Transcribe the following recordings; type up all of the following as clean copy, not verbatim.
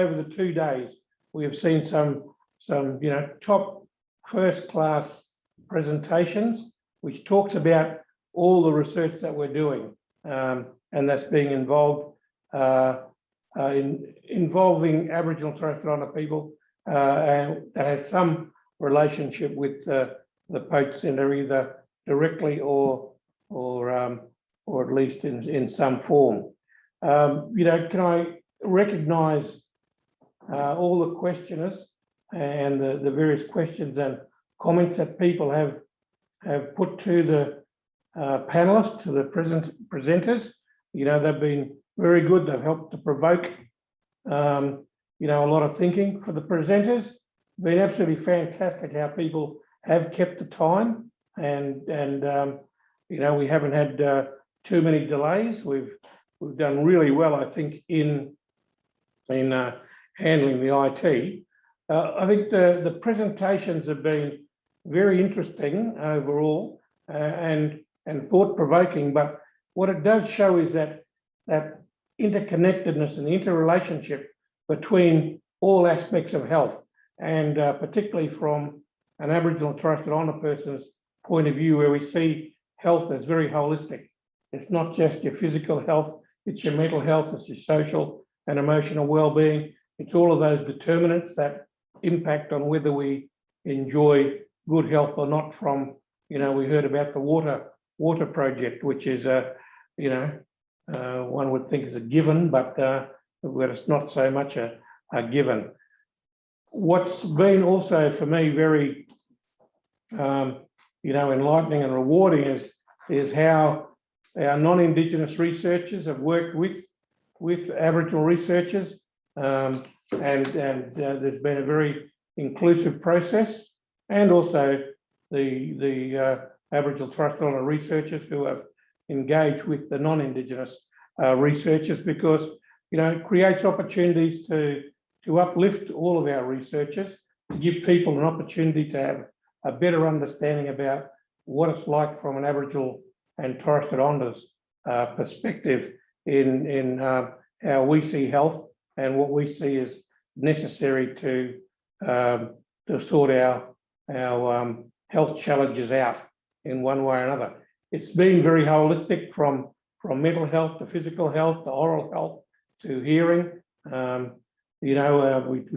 over the 2 days, we have seen some top first-class presentations, which talks about all the research that we're doing, and that's being involved involving Aboriginal and Torres Strait Islander people, and that has some relationship with the Poche Centre, either directly or at least in some form. Can I recognise all the questioners and the various questions and comments that people have put to the panelists, to the presenters? They've been very good. They've helped to provoke, a lot of thinking for the presenters. Been absolutely fantastic how people have kept the time, and we haven't had too many delays. We've done really well, I think, in handling the IT. I think the presentations have been very interesting overall, and thought-provoking. But what it does show is that interconnectedness and the interrelationship between all aspects of health, and particularly from an Aboriginal and Torres Strait Islander person's point of view, where we see health as very holistic. It's not just your physical health, it's your mental health, it's your social and emotional well-being. It's all of those determinants that impact on whether we enjoy good health or not. From, we heard about the water project, which is one would think is a given, but it's not so much a given. What's been also for me very enlightening and rewarding is how our non-Indigenous researchers have worked with Aboriginal researchers, and there's been a very inclusive process, and also the Aboriginal Torres Strait Islander researchers who have engaged with the non-Indigenous researchers, because it creates opportunities to uplift all of our researchers, to give people an opportunity to have a better understanding about what it's like from an Aboriginal and Torres Strait Islanders perspective in how we see health and what we see as necessary to sort our health challenges out in one way or another. It's been very holistic, from mental health to physical health to oral health to hearing. We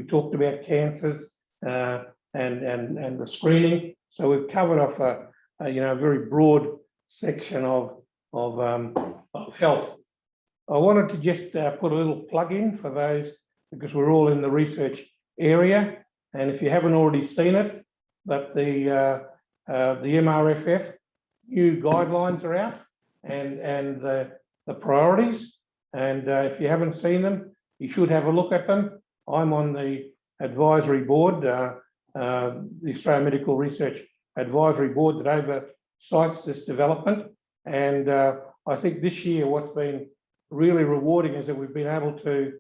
talked about cancers and the screening. So we've covered off a very broad section of health. I wanted to just put a little plug in for those, because we're all in the research area, and if you haven't already seen it, but the MRFF new guidelines are out, and the priorities, and if you haven't seen them, you should have a look at them. I'm on the advisory board, the Australian Medical Research Advisory Board, that oversights this development. And I think this year what's been really rewarding is that we've been able to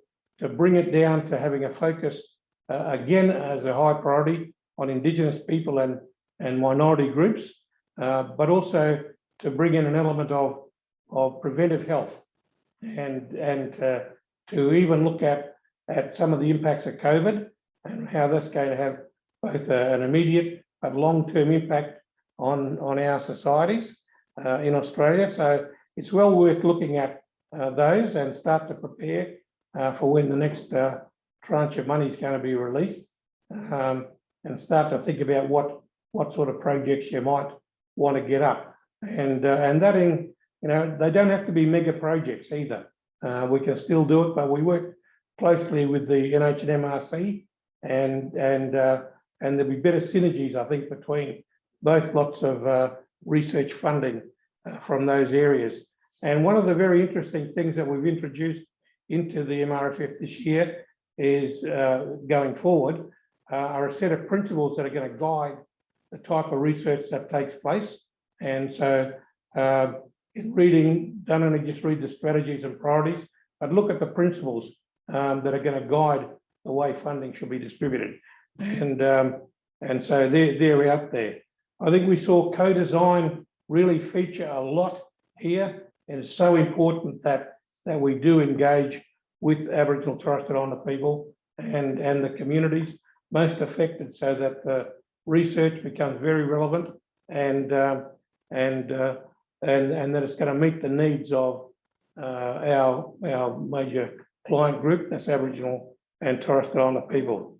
bring it down to having a focus, again, as a high priority on Indigenous people and minority groups, but also to bring in an element of preventive health, and to even look at some of the impacts of COVID and how that's going to have both an immediate but long-term impact on our societies in Australia. So it's well worth looking at those, and start to prepare for when the next tranche of money is going to be released, and start to think about what sort of projects you might want to get up, and that they don't have to be mega projects either. We can still do it, but we work closely with the NHMRC, and there'll be better synergies, I think, between both lots of research funding from those areas. And one of the very interesting things that we've introduced into the MRFF this year is, going forward, are a set of principles that are going to guide the type of research that takes place. And so in reading, don't only just read the strategies and priorities, but look at the principles that are going to guide the way funding should be distributed. And so they're out there. I think we saw co-design really feature a lot here, and it's so important that we do engage with Aboriginal and Torres Strait Islander people and the communities most affected, so that the research becomes very relevant and that it's going to meet the needs of our major client group, that's Aboriginal and Torres Strait Islander people.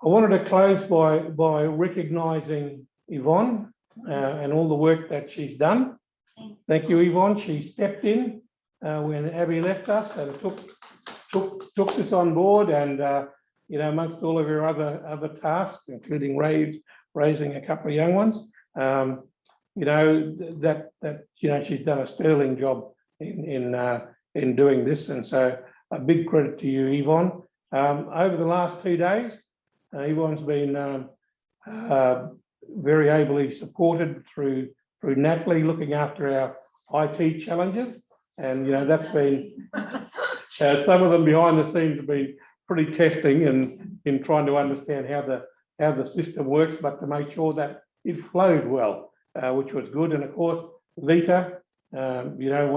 I wanted to close by recognising Yvonne and all the work that she's done. Thank you, Yvonne. She stepped in when Abby left us and took this on board, and you know, amongst all of her other tasks, including raising a couple of young ones, you know, that you know, she's done a sterling job in doing this, and so a big credit to you, Yvonne. Over the last 2 days, Yvonne's been very ably supported through Natalie looking after our IT challenges, and you know, that's been some of them behind the scenes have been pretty testing in trying to understand how the system works, but to make sure that it flowed well, which was good. And of course, Vita, you know,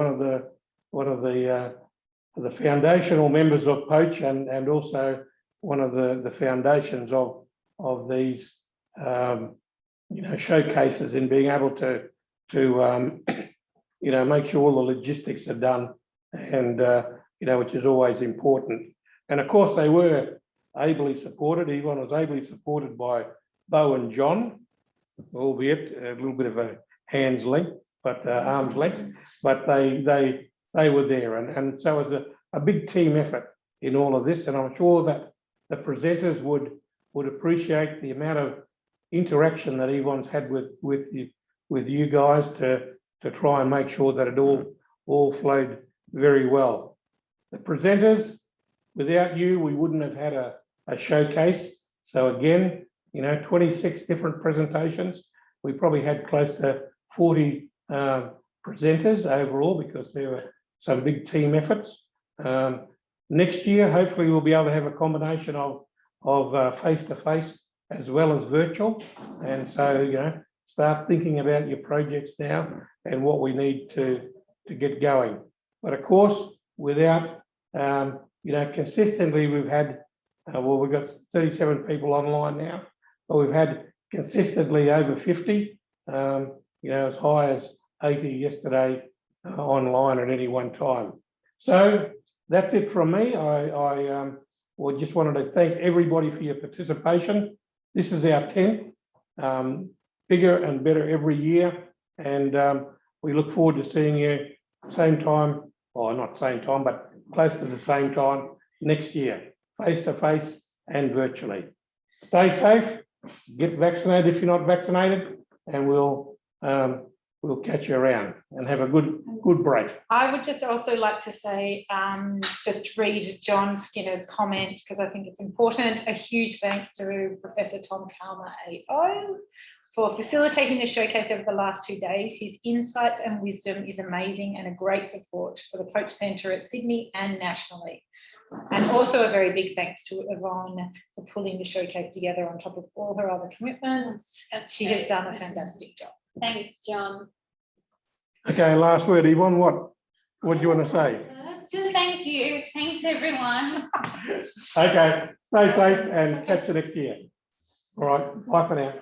one of the foundational members of Poche, and also one of the foundations of these you know, showcases, in being able to you know, make sure all the logistics are done, and you know, which is always important. And of course, they were ably supported. Yvonne was ably supported by Bo and John, albeit a little bit of a hand's length, but arm's length. But they were there, and so it was a big team effort in all of this. And I'm sure that the presenters would appreciate the amount of interaction that Yvonne's had with you guys to try and make sure that it all flowed very well. The presenters, without you, we wouldn't have had a showcase. So again, you know, 26 different presentations. We probably had close to 40 presenters overall, because there were some big team efforts. Next year, hopefully we'll be able to have a combination of face-to-face as well as virtual. And so, you know, start thinking about your projects now and what we need to get going. But of course, without, you know, consistently, we've had, well, we've got 37 people online now, but we've had consistently over 50, you know, as high as 80 yesterday online at any one time. So that's it from me. I well, just wanted to thank everybody for your participation. This is our 10th, bigger and better every year, and we look forward to seeing you same time, or not same time, but close to the same time next year, face-to-face and virtually. Stay safe, get vaccinated if you're not vaccinated, and we'll catch you around, and have a good break. I would just also like to say, just read John Skinner's comment, because I think it's important. A huge thanks to Professor Tom Calma AO for facilitating the showcase over the last 2 days. His insights and wisdom is amazing, and a great support for the Poche Centre at Sydney and nationally. And also a very big thanks to Yvonne for pulling the showcase together on top of all her other commitments. She has done a fantastic job. Thanks, John. Okay, last word, Yvonne. What do you want to say? Just thank you. Thanks, everyone. Okay, stay safe and catch you next year. All right, bye for now.